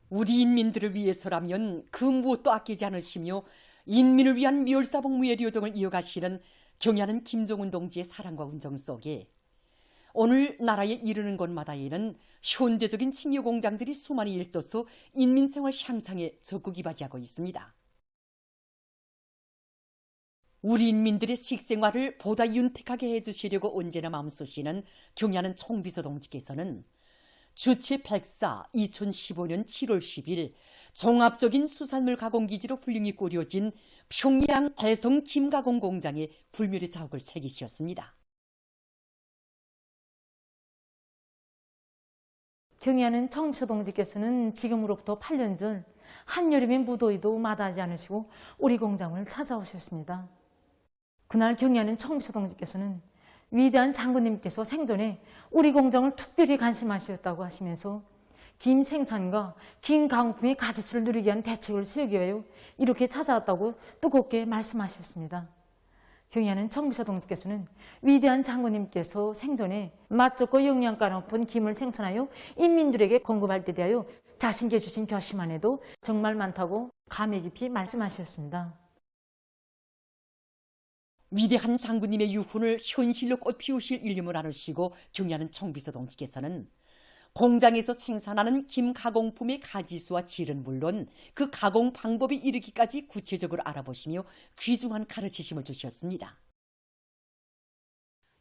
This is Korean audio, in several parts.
우리 인민들을 위해서라면 그 무엇도 아끼지 않으시며 인민을 위한 멸사복무의 요정을 이어가시는 경애하는 김정은 동지의 사랑과 은정 속에 오늘 나라에 이르는 곳마다에는 현대적인 칭유 공장들이 수많이 일떠서 인민생활 향상에 적극 이바지하고 있습니다. 우리 인민들의 식생활을 보다 윤택하게 해주시려고 언제나 마음쓰시는 경애하는 총비서 동지께서는 주체 104 2015년 7월 10일 종합적인 수산물 가공기지로 훌륭히 꾸려진 평양 해성 김가공 공장에 불멸의 자욱을 새기셨습니다. 경애하는 총비서 동지께서는 지금으로부터 8년 전 한여름의 무더위도 마다하지 않으시고 우리 공장을 찾아오셨습니다. 그날 경애하는 총비서 동지께서는 위대한 장군님께서 생전에 우리 공장을 특별히 관심하셨다고 하시면서 김 생산과 김 가공품의 가치를 누리기 위한 대책을 세우기 위하여 이렇게 찾아왔다고 뜨겁게 말씀하셨습니다. 경애하는 총비서 동지께서는 위대한 장군님께서 생전에 맛 좋고 영양가 높은 김을 생산하여 인민들에게 공급할 때 대하여 자신께 주신 결심만 해도 정말 많다고 감회 깊이 말씀하셨습니다. 위대한 장군님의 유훈을 현실로 꽃피우실 일념을 나누시고 경애하는 총비서 동지께서는 공장에서 생산하는 김 가공품의 가지수와 질은 물론 그 가공 방법에 이르기까지 구체적으로 알아보시며 귀중한 가르치심을 주셨습니다.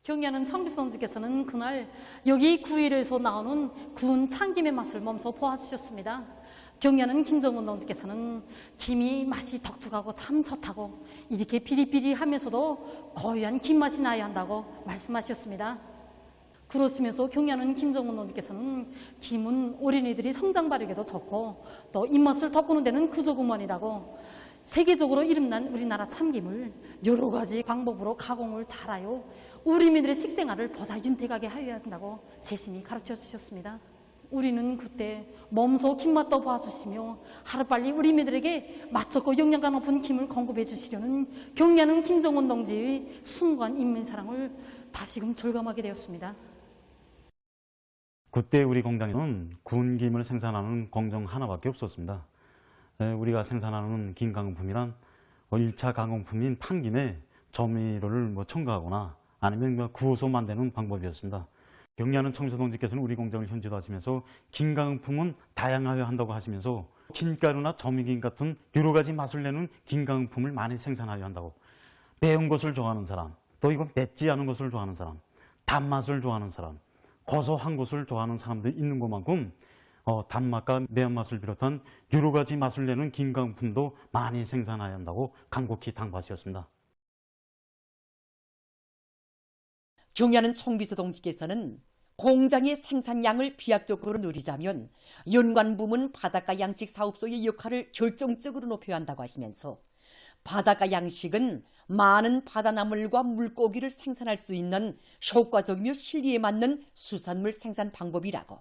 경애하는 총비서 동지께서는 그날 여기 구일에서 나오는 구운 참김의 맛을 몸소 보아주셨습니다. 경애하는 김정은 동지께서는 김이 맛이 독특하고 참 좋다고 이렇게 비리비리하면서도 고유한 김맛이 나야 한다고 말씀하셨습니다. 그렇으면서 경애하는 김정은 동지께서는 김은 어린이들이 성장 발육에도 좋고 또 입맛을 돋구는 데는 그저그만이라고 세계적으로 이름난 우리나라 참김을 여러 가지 방법으로 가공을 잘하여 우리민들의 식생활을 보다 윤택하게 하여야 한다고 세심히 가르쳐 주셨습니다. 우리는 그때 몸소 김맛도 봐주시며 하루빨리 우리민들에게 맛좋고 영양가 높은 김을 공급해 주시려는 경애하는 김정은 동지의 순수한 인민사랑을 다시금 절감하게 되었습니다. 그때 우리 공장에는 구운 김을 생산하는 공정 하나밖에 없었습니다. 우리가 생산하는 김 가공품이란 1차 가공품인 판김에 조미료를 첨가하거나 아니면 구워서 만드는 방법이었습니다. 경애하는 총비서 동지께서는 우리 공장을 현지화하시면서 김 가공품은 다양하여야 한다고 하시면서 김가루나 조미김 같은 여러 가지 맛을 내는 김 가공품을 많이 생산하여야 한다고, 매운 것을 좋아하는 사람, 또 이건 맵지 않은 것을 좋아하는 사람, 단맛을 좋아하는 사람, 고소한 것을 좋아하는 사람들이 있는 것만큼 단맛과 매운맛을 비롯한 여러 가지 맛을 내는 김 가공품도 많이 생산해야 한다고 간곡히 당부하셨습니다. 경애하는 총비서 동지께서는 공장의 생산량을 비약적으로 누리자면 연관부문 바닷가 양식 사업소의 역할을 결정적으로 높여야 한다고 하시면서 바닷가 양식은 많은 바다나물과 물고기를 생산할 수 있는 효과적이며 실리에 맞는 수산물 생산 방법이라고,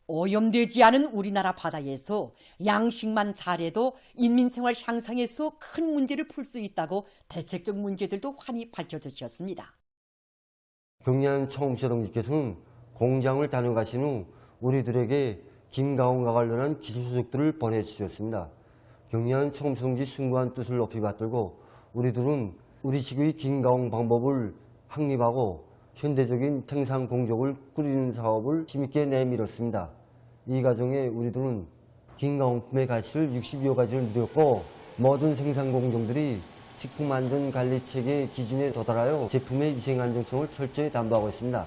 오염되지 않은 우리나라 바다에서 양식만 잘해도 인민생활 향상에서 큰 문제를 풀 수 있다고 대책적 문제들도 환히 밝혀주셨습니다. 경애하는 총비서 동지께서는 공장을 다녀가신 후 우리들에게 김가공과 관련한 기술 소식들을 보내주셨습니다. 경애하는 총비서 동지 숭고한 뜻을 높이 받들고 우리들은 우리식의 김가공 방법을 확립하고 현대적인 생산 공정을 꾸리는 사업을 힘있게 내밀었습니다. 이 과정에 우리들은 김가공품의 가치를 60여 가지를 누렸고 모든 생산 공정들이 식품안전관리체계 기준에 도달하여 제품의 위생안정성을 철저히 담보하고 있습니다.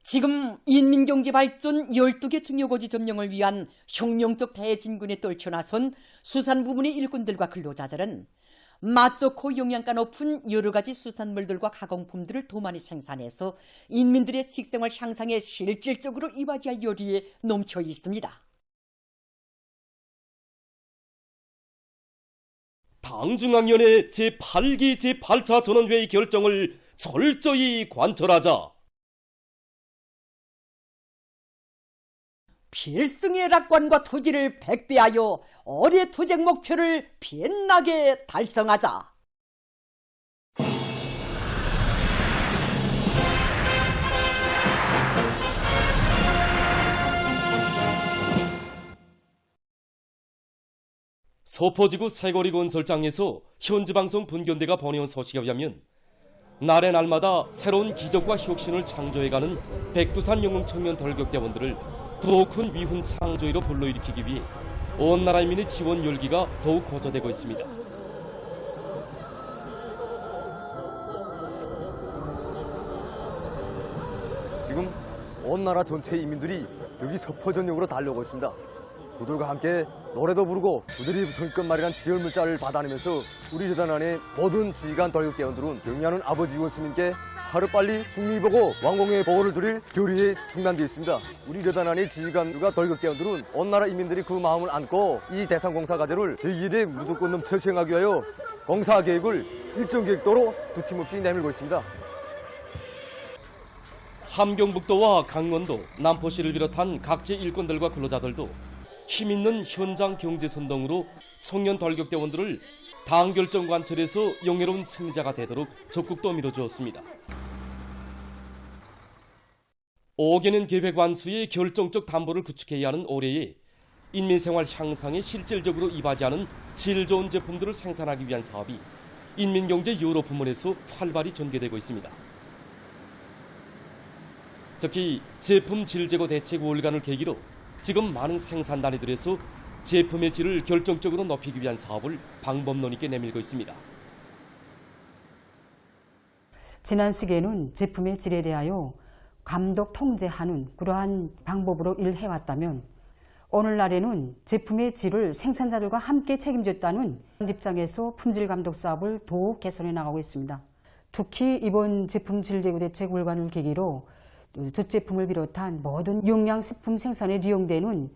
지금 인민경제발전 12개 중요고지 점령을 위한 혁명적 대진군에 떨쳐나선 수산부문의 일꾼들과 근로자들은 맛 좋고 영양가 높은 여러 가지 수산물들과 가공품들을 더 많이 생산해서 인민들의 식생활 향상에 실질적으로 이바지할 요리에 넘쳐 있습니다. 당중앙위원회 제8기 제8차 전원회의 결정을 철저히 관철하자. 필승의 낙관과 토지를 백배하여 어뢰 투쟁 목표를 빛나게 달성하자. 서포지구 새거리 건설장에서 현지방송 분견대가 보내온 소식에 의하면 날의 날마다 새로운 기적과 혁신을 창조해가는 백두산 영웅 청년 돌격대원들을 더 큰 위훈 창조위로 불러일으키기 위해 온 나라 인민의 지원 열기가 더욱 고조되고 있습니다. 지금 온 나라 전체 이민들이 여기 서포전역으로 달려오고 있습니다. 그들과 함께 노래도 부르고 그들이 성급말이란 지열 문자를 받아내면서 우리 재단 안에 모든 지휘관 돌격대원들은 경의하는 아버지 원수님께 하루빨리 승리보고 왕공의 보호를 드릴 결의에 충만되어 있습니다. 우리 재단 안의 지휘관과 돌격대원들은 온 나라 이민들이 그 마음을 안고 이 대상공사 과제를 저희들의 무조건 넘쳐 수행하기 위하여 공사 계획을 일정 계획도로 두팀없이 내밀고 있습니다. 함경북도와 강원도, 남포시를 비롯한 각지 일꾼들과 근로자들도 힘있는 현장 경제선동으로 청년 돌격대원들을 당결정 관철에서 영예로운 승자가 되도록 적극도 밀어주었습니다. 5개년 계획 완수의 결정적 담보를 구축해야 하는 올해에 인민생활 향상에 실질적으로 이바지하는 질 좋은 제품들을 생산하기 위한 사업이 인민경제 여러 부문에서 활발히 전개되고 있습니다. 특히 제품 질 제고 대책 월간을 계기로 지금 많은 생산 단위들에서 제품의 질을 결정적으로 높이기 위한 사업을 방법론 있게 내밀고 있습니다. 지난 시기에는 제품의 질에 대하여 감독 통제하는 그러한 방법으로 일해왔다면 오늘날에는 제품의 질을 생산자들과 함께 책임졌다는 입장에서 품질 감독 사업을 더욱 개선해 나가고 있습니다. 특히 이번 제품 질 제고 대책 월간을 계기로 젖제품을 비롯한 모든 영양식품 생산에 이용되는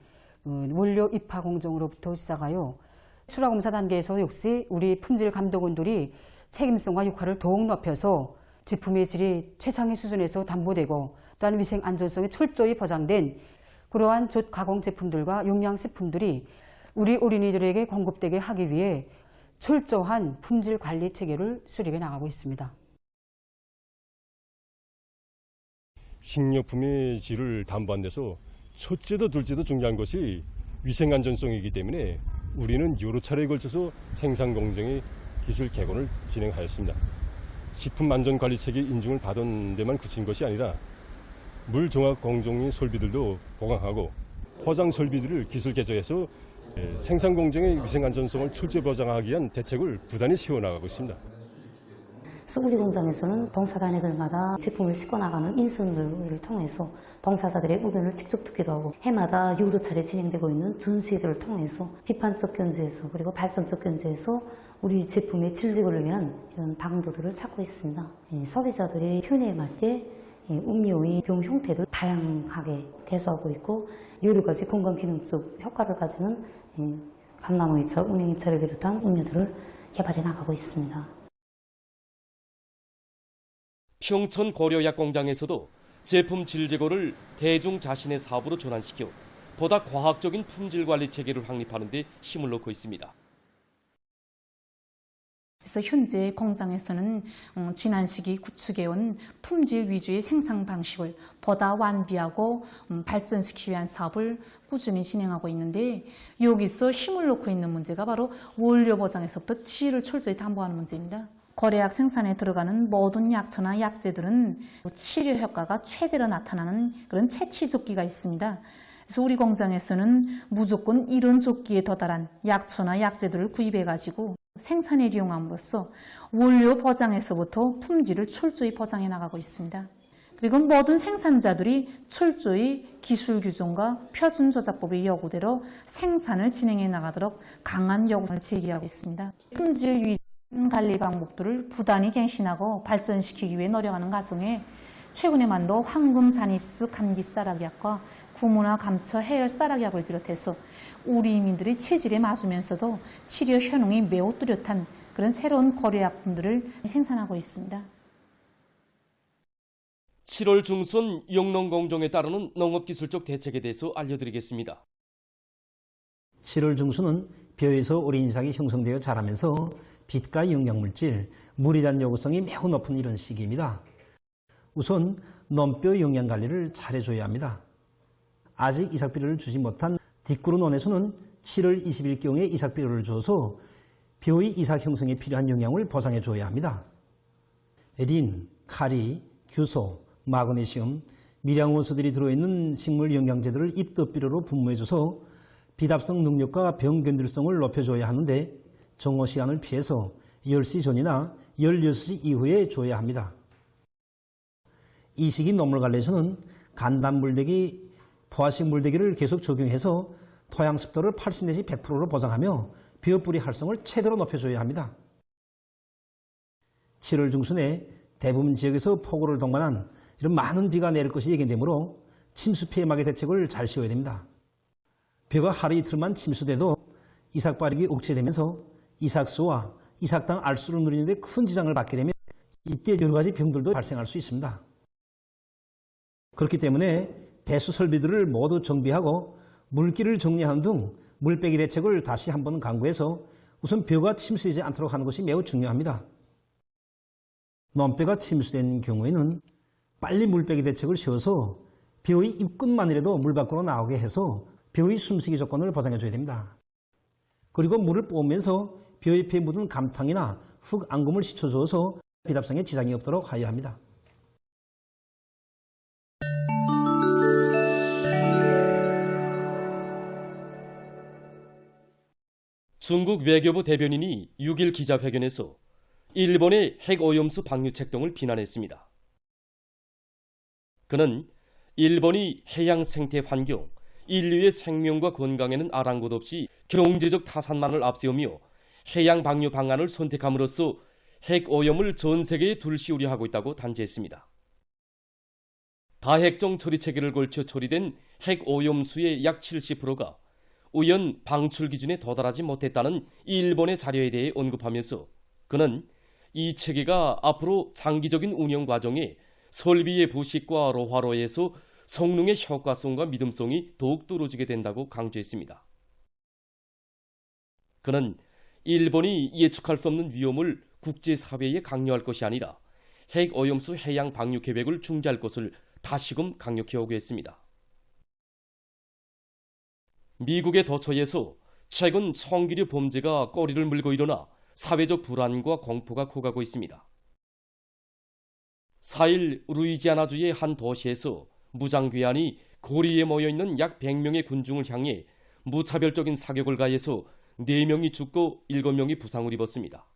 원료 입하 공정으로부터 시작하여 수라검사 단계에서 역시 우리 품질 감독원들이 책임성과 역할을 더욱 높여서 제품의 질이 최상의 수준에서 담보되고 또한 위생 안전성이 철저히 보장된 그러한 젖 가공 제품들과 영양식품들이 우리 어린이들에게 공급되게 하기 위해 철저한 품질 관리 체계를 수립해 나가고 있습니다. 식료품의 질을 담보한 데서 첫째도 둘째도 중요한 것이 위생안전성이기 때문에 우리는 여러 차례에 걸쳐서 생산 공정의 기술 개선을 진행하였습니다. 식품안전관리체계 인증을 받은 데만 그친 것이 아니라 물종합 공정의 설비들도 보강하고 포장 설비들을 기술 개조해서 생산 공정의 위생안전성을 철저히 보장하기 위한 대책을 부단히 세워나가고 있습니다. 우리 공장에서는 봉사단위들마다 제품을 싣고 나가는 인수들을 통해서 봉사자들의 의견을 직접 듣기도 하고 해마다 여러 차례 진행되고 있는 전시회들을 통해서 비판적 견지에서 그리고 발전적 견지에서 우리 제품의 질 제고를 위한 이런 방도들을 찾고 있습니다. 소비자들의 편의에 맞게 음료의 병 형태를 다양하게 개조하고 있고 여러 가지 건강기능적 효과를 가지는 감나무입차, 운행입차를 비롯한 음료들을 개발해 나가고 있습니다. 평천 고려약 공장에서도 제품 질 제고를 대중 자신의 사업으로 전환시켜 보다 과학적인 품질 관리 체계를 확립하는 데 힘을 놓고 있습니다. 그래서 현재 공장에서는 지난 시기 구축해온 품질 위주의 생산 방식을 보다 완비하고 발전시키기 위한 사업을 꾸준히 진행하고 있는데 여기서 힘을 놓고 있는 문제가 바로 원료 보장에서부터 질을 철저히 담보하는 문제입니다. 고려약 생산에 들어가는 모든 약초나 약재들은 치료 효과가 최대로 나타나는 그런 채취 조끼가 있습니다. 그래서 우리 공장에서는 무조건 이런 조끼에 도달한 약초나 약재들을 구입해가지고 생산에 이용함으로써 원료 보장에서부터 품질을 철저히 보장해 나가고 있습니다. 그리고 모든 생산자들이 철저히 기술 규정과 표준 조작법의 요구대로 생산을 진행해 나가도록 강한 요구를 제기하고 있습니다. 품질 위주 관리 방법들을 부단히 갱신하고 발전시키기 위해 노력하는 과정에 최근에만도 황금 잔입수 감기 쌀약약과 구모나 감초 해열 쌀약약을 비롯해서 우리 이민들의 체질에 맞으면서도 치료 효능이 매우 뚜렷한 그런 새로운 고려약품들을 생산하고 있습니다. 7월 중순 영농공정에 따르는 농업기술적 대책에 대해서 알려드리겠습니다. 7월 중순은 벼에서 어린 이삭이 형성되어 자라면서 빛과 영양물질, 물에 대한 요구성이 매우 높은 이런 시기입니다. 우선 논뼈 영양관리를 잘해줘야 합니다. 아직 이삭비료를 주지 못한 뒷구루 논에서는 7월 20일경에 이삭비료를 줘서 벼의 이삭 형성에 필요한 영양을 보상해 줘야 합니다. 린, 카리, 규소, 마그네슘, 미량원소들이 들어있는 식물 영양제들을 입덧비료로 분무해줘서 비답성 능력과 병 견딜성을 높여줘야 하는데 정오 시간을 피해서 10시 전이나 16시 이후에 줘야 합니다. 이 시기 녹물관리에서는 간단 물대기, 포화식 물대기를 계속 적용해서 토양 습도를 80 내지 100%로 보장하며 벼뿌리 활성을 최대로 높여줘야 합니다. 7월 중순에 대부분 지역에서 폭우를 동반한 이런 많은 비가 내릴 것이 예견되므로 침수 피해 막이 대책을 잘 세워야 됩니다. 벼가 하루 이틀만 침수돼도 이삭 발육이 억제되면서 이삭수와 이삭당 알수를 누리는 데 큰 지장을 받게 되면 이때 여러 가지 병들도 발생할 수 있습니다. 그렇기 때문에 배수 설비들을 모두 정비하고 물길을 정리하는 등 물빼기 대책을 다시 한번 강구해서 우선 벼가 침수되지 않도록 하는 것이 매우 중요합니다. 논벼가 침수된 경우에는 빨리 물빼기 대책을 세워서 벼의 잎끝만이라도 물 밖으로 나오게 해서 벼의 숨쉬기 조건을 보장해줘야 됩니다. 그리고 물을 뿜으면서 벼 잎에 묻은 감탕이나 흙 앙금을 씻어줘서 비답성에 지장이 없도록 하여야 합니다. 중국 외교부 대변인이 6일 기자회견에서 일본의 핵오염수 방류책 등을 비난했습니다. 그는 일본이 해양 생태 환경, 인류의 생명과 건강에는 아랑곳 없이 경제적 타산만을 앞세우며 해양 방류 방안을 선택함으로써 핵오염을 전 세계에 둘시우려 하고 있다고 단죄했습니다. 다핵종 처리 체계를 걸쳐 처리된 핵오염수의 약 70%가 우연 방출 기준에 도달하지 못했다는 일본의 자료에 대해 언급하면서 그는 이 체계가 앞으로 장기적인 운영 과정에 설비의 부식과 로화로에서 성능의 효과성과 믿음성이 더욱 떨어지게 된다고 강조했습니다. 그는 일본이 예측할 수 없는 위험을 국제사회에 강요할 것이 아니라 핵오염수 해양 방류 계획을 중지할 것을 다시금 강력히 요구했습니다. 미국의 도처에서 최근 성기류 범죄가 꼬리를 물고 일어나 사회적 불안과 공포가 커가고 있습니다. 4일 루이지아나주의 한 도시에서 무장괴한이 거리에 모여있는 약 100명의 군중을 향해 무차별적인 사격을 가해서 4명이 죽고 7명이 부상을 입었습니다.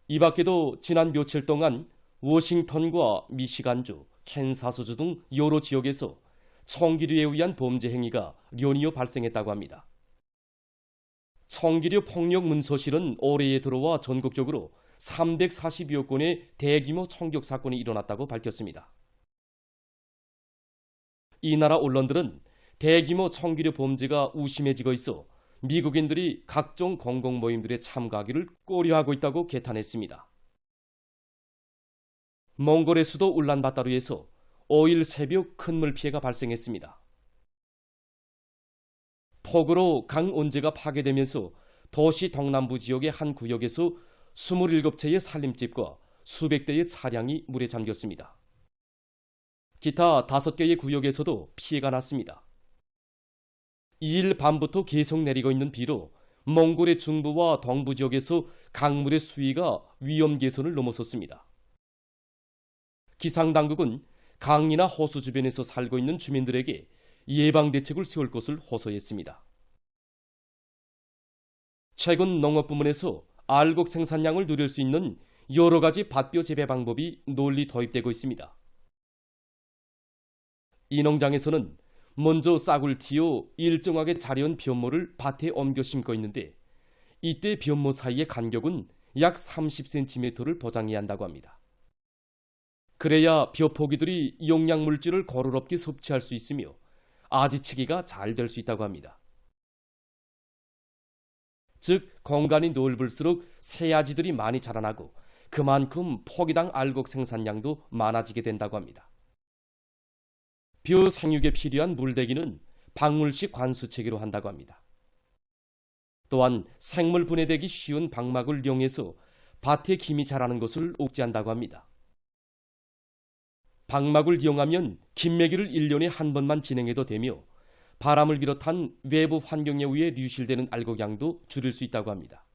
이 밖에도 지난 며칠 동안 워싱턴과 미시간주, 캔사스주 등 여러 지역에서 총기류에 의한 범죄 행위가 연이어 발생했다고 합니다. 총기류 폭력 문서실은 올해에 들어와 전국적으로 340여 건의 대규모 총격 사건이 일어났다고 밝혔습니다. 이 나라 언론들은 대규모 총기류 범죄가 우심해지고 있어 미국인들이 각종 공공 모임들에 참가하기를 꺼려하고 있다고 개탄했습니다. 몽골의 수도 울란바타르에서 5일 새벽 큰 물피해가 발생했습니다. 폭우로 강 원재가 파괴되면서 도시 동남부 지역의 한 구역에서 27채의 살림집과 수백 대의 차량이 물에 잠겼습니다. 기타 5개의 구역에서도 피해가 났습니다. 2일 밤부터 계속 내리고 있는 비로 몽골의 중부와 동부 지역에서 강물의 수위가 위험 계선을 넘어섰습니다. 기상당국은 강이나 호수 주변에서 살고 있는 주민들에게 예방대책을 세울 것을 호소했습니다. 최근 농업부문에서 알곡 생산량을 누릴 수 있는 여러 가지 밭벼 재배 방법이 널리 도입되고 있습니다. 이 농장에서는 먼저 싹을 틔어 일정하게 자려온 벼모를 밭에 옮겨 심고 있는데 이때 벼모 사이의 간격은 약 30cm를 보장해야 한다고 합니다. 그래야 벼포기들이 용량물질을 고루롭게 섭취할 수 있으며 아지치기가 잘 될 수 있다고 합니다. 즉 공간이 넓을수록 새아지들이 많이 자라나고 그만큼 포기당 알곡 생산량도 많아지게 된다고 합니다. 벼 생육에 필요한 물대기는 방울식 관수체계로 한다고 합니다. 또한 생물 분해되기 쉬운 방막을 이용해서 밭에 김이 자라는 것을 억제한다고 합니다. 방막을 이용하면 김매기를 1년에 한 번만 진행해도 되며 바람을 비롯한 외부 환경에 의해 유실되는 알곡량도 줄일 수 있다고 합니다.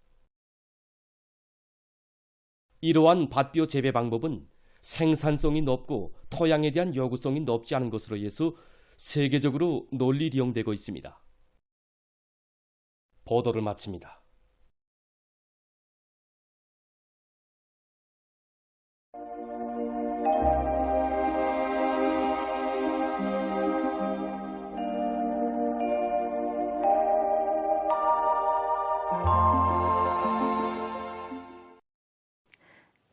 이러한 밭비료 재배 방법은 생산성이 높고 토양에 대한 요구성이 높지 않은 것으로 인해서 세계적으로 널리 이용되고 있습니다. 보도를 마칩니다.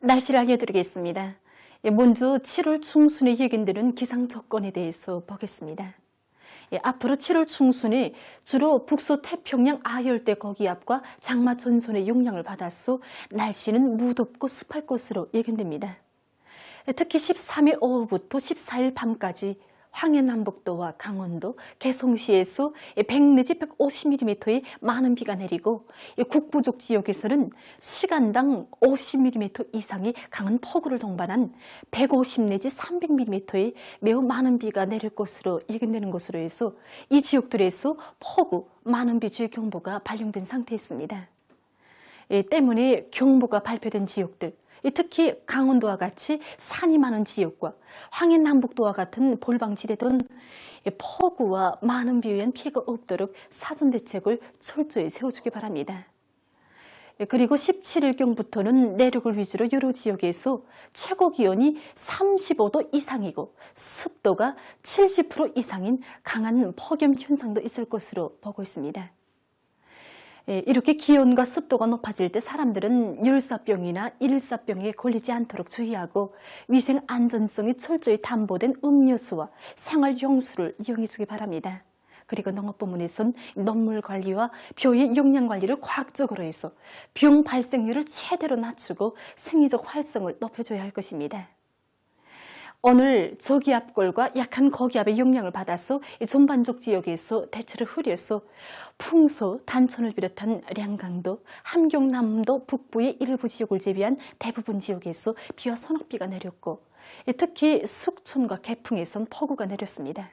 날씨를 알려드리겠습니다. 먼저 7월 중순에 예견되는 기상 조건에 대해서 보겠습니다. 앞으로 7월 중순에 주로 북서태평양 아열대 고기압과 장마 전선의 영향을 받아서 날씨는 무덥고 습할 것으로 예견됩니다. 특히 13일 오후부터 14일 밤까지 황해남북도와 강원도, 개성시에서 100 내지 150mm의 많은 비가 내리고 북부족 지역에서는 시간당 50mm 이상의 강한 폭우를 동반한 150 내지 300mm의 매우 많은 비가 내릴 것으로 예견되는 것으로 해서 이 지역들에서 폭우, 많은 비 주의 경보가 발령된 상태였습니다. 때문에 경보가 발표된 지역들, 특히 강원도와 같이 산이 많은 지역과 황해남북도와 같은 볼방지대는 폭우와 많은 비에 의한 피해가 없도록 사전 대책을 철저히 세워주기 바랍니다. 그리고 17일경부터는 내륙을 위주로 여러 지역에서 최고 기온이 35도 이상이고 습도가 70% 이상인 강한 폭염 현상도 있을 것으로 보고 있습니다. 이렇게 기온과 습도가 높아질 때 사람들은 열사병이나 일사병에 걸리지 않도록 주의하고 위생 안전성이 철저히 담보된 음료수와 생활용수를 이용해 주기 바랍니다. 그리고 농업부문에선 농물 관리와 벼의 용량 관리를 과학적으로 해서 병 발생률을 최대로 낮추고 생리적 활성을 높여줘야 할 것입니다. 오늘 저기압골과 약한 고기압의 영향을 받아서 전반적 지역에서 대체로 흐려서 풍소, 단천을 비롯한 량강도, 함경남도 북부의 일부 지역을 제외한 대부분 지역에서 비와 소낙비가 내렸고 특히 숙촌과 개풍에선 폭우가 내렸습니다.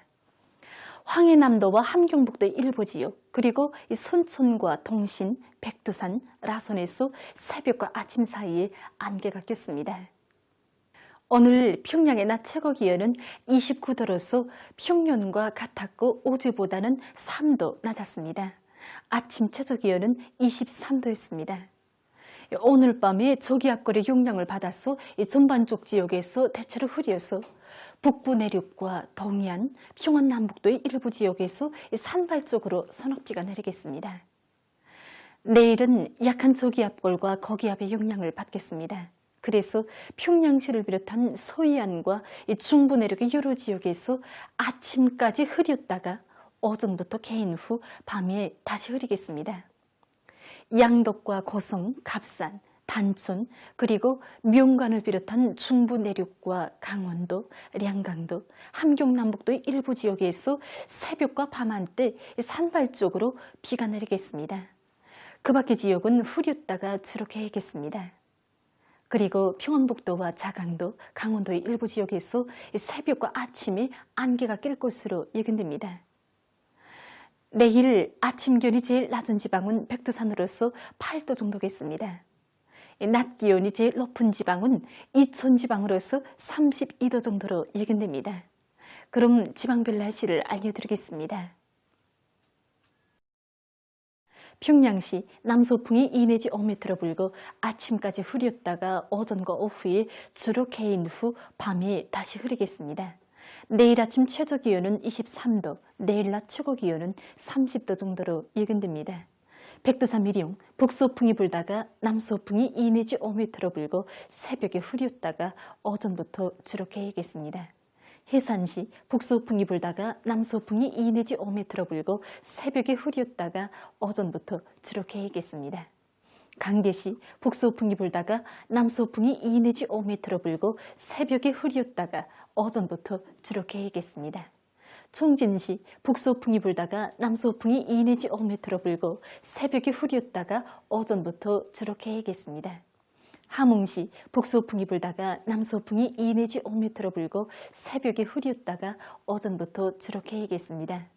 황해남도와 함경북도의 일부 지역, 그리고 선촌과 동신, 백두산, 라선에서 새벽과 아침 사이에 안개가 꼈습니다. 오늘 평양의 낮 최고 기온은 29도로서 평년과 같았고 어제보다는 3도 낮았습니다. 아침 최저 기온은 23도였습니다. 오늘 밤에 저기압골의 영향을 받아서 전반적 지역에서 대체로 흐려서 북부 내륙과 동해안, 평안 남북도의 일부 지역에서 산발적으로 소낙비가 내리겠습니다. 내일은 약한 저기압골과 고기압의 영향을 받겠습니다. 그래서 평양시를 비롯한 서해안과 중부 내륙의 여러 지역에서 아침까지 흐렸다가 오전부터 개인 후 밤에 다시 흐리겠습니다. 양덕과 고성, 갑산, 단촌, 그리고 명관을 비롯한 중부 내륙과 강원도, 량강도, 함경남북도의 일부 지역에서 새벽과 밤한때 산발적으로 비가 내리겠습니다. 그 밖의 지역은 흐렸다가 주로 개겠습니다. 그리고 평안북도와 자강도, 강원도의 일부 지역에서 새벽과 아침에 안개가 낄 것으로 예견됩니다. 내일 아침 기온이 제일 낮은 지방은 백두산으로서 8도 정도겠습니다. 낮 기온이 제일 높은 지방은 이천 지방으로서 32도 정도로 예견됩니다. 그럼 지방별 날씨를 알려드리겠습니다. 평양시 남서풍이 2 내지 5m 불고 아침까지 흐렸다가 오전과 오후에 주로 개인 후 밤에 다시 흐리겠습니다. 내일 아침 최저 기온은 23도, 내일 낮 최고 기온은 30도 정도로 예견됩니다. 백두산 미령, 북서풍이 불다가 남서풍이 2 내지 5m로 불고 새벽에 흐렸다가 오전부터 주로 개겠습니다. 해산시 북서풍이 불다가 남서풍이 2 내지 5m로 불고 새벽에 흐렸다가 오전부터 주로 개겠습니다. 강계시 북서풍이 불다가 남서풍이 2 내지 5m로 불고 새벽에 흐렸다가 오전부터 주로 개겠습니다. 청진시 북서풍이 불다가 남서풍이 2 내지 5m로 불고 새벽에 흐렸다가 오전부터 주로 개겠습니다. 함흥시 북서풍이 불다가 남서풍이 2 내지 5m로 불고 새벽에 흐렸다가 오전부터 주로 개겠습니다.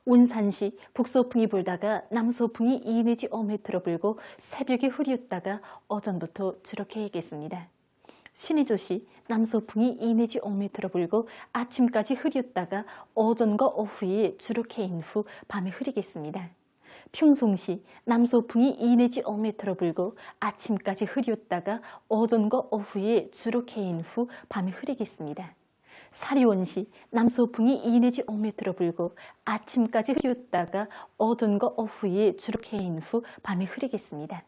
온산시 북서풍이 불다가 남서풍이 2 내지 5m 불고 새벽에 흐렸다가 오전부터 주룩해야겠습니다. 신의조시 남서풍이 2 내지 5m 불고 아침까지 흐렸다가 오전과 오후에 주룩해인 후 밤에 흐리겠습니다. 평송시 남서풍이 2 내지 5m 불고 아침까지 흐렸다가 오전과 오후에 주룩해인 후 밤에 흐리겠습니다. 사리원시 남서풍이 2 내지 5m 불고 아침까지 흐렸다가 오전과 오후에 주룩해인 후 밤에 흐리겠습니다.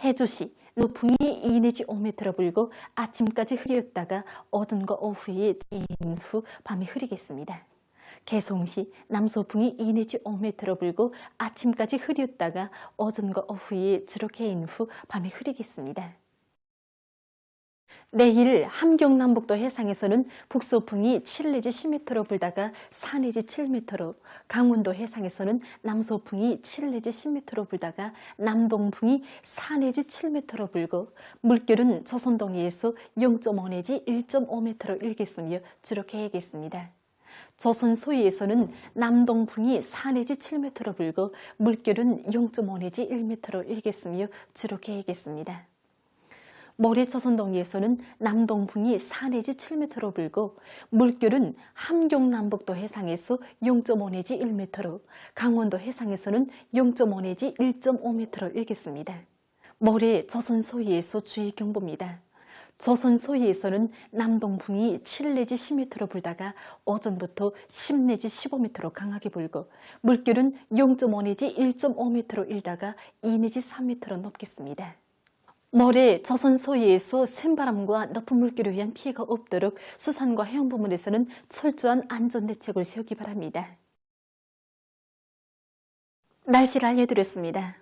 해조시 노풍이 2 내지 5m 불고 아침까지 흐렸다가 오전과 오후에 주룩해인 후 밤에 흐리겠습니다. 개송시 남서풍이 2 내지 5m 불고 아침까지 흐렸다가 오전과 오후에 주룩해인 후 밤에 흐리겠습니다. 내일 함경남북도 해상에서는 북서풍이 7 내지 10m 불다가 4 내지 7m, 강원도 해상에서는 남서풍이 7 내지 10m 불다가 남동풍이 4 내지 7m 불고 물결은 조선동해에서 0.5 내지 1.5m로 일겠으며 주룩해야겠습니다. 조선 소위에서는 남동풍이 4 내지 7m로 불고 물결은 0.5 내지 1m로 일겠으며 주룩해야겠습니다. 모레 조선동해에서는 남동풍이 4 내지 7m로 불고 물결은 함경남북도 해상에서 0.5 내지 1m로 강원도 해상에서는 0.5 내지 1.5m로 일겠습니다. 모레 조선 소위에서 주의경보입니다. 조선 소위에서는 남동풍이 7 내지 10m로 불다가 오전부터 10 내지 15m로 강하게 불고 물결은 0.5 내지 1.5m로 일다가 2 내지 3m로 높겠습니다. 모레 조선 소위에서 센바람과 높은 물결을 위한 피해가 없도록 수산과 해운 부문에서는 철저한 안전 대책을 세우기 바랍니다. 날씨를 알려드렸습니다.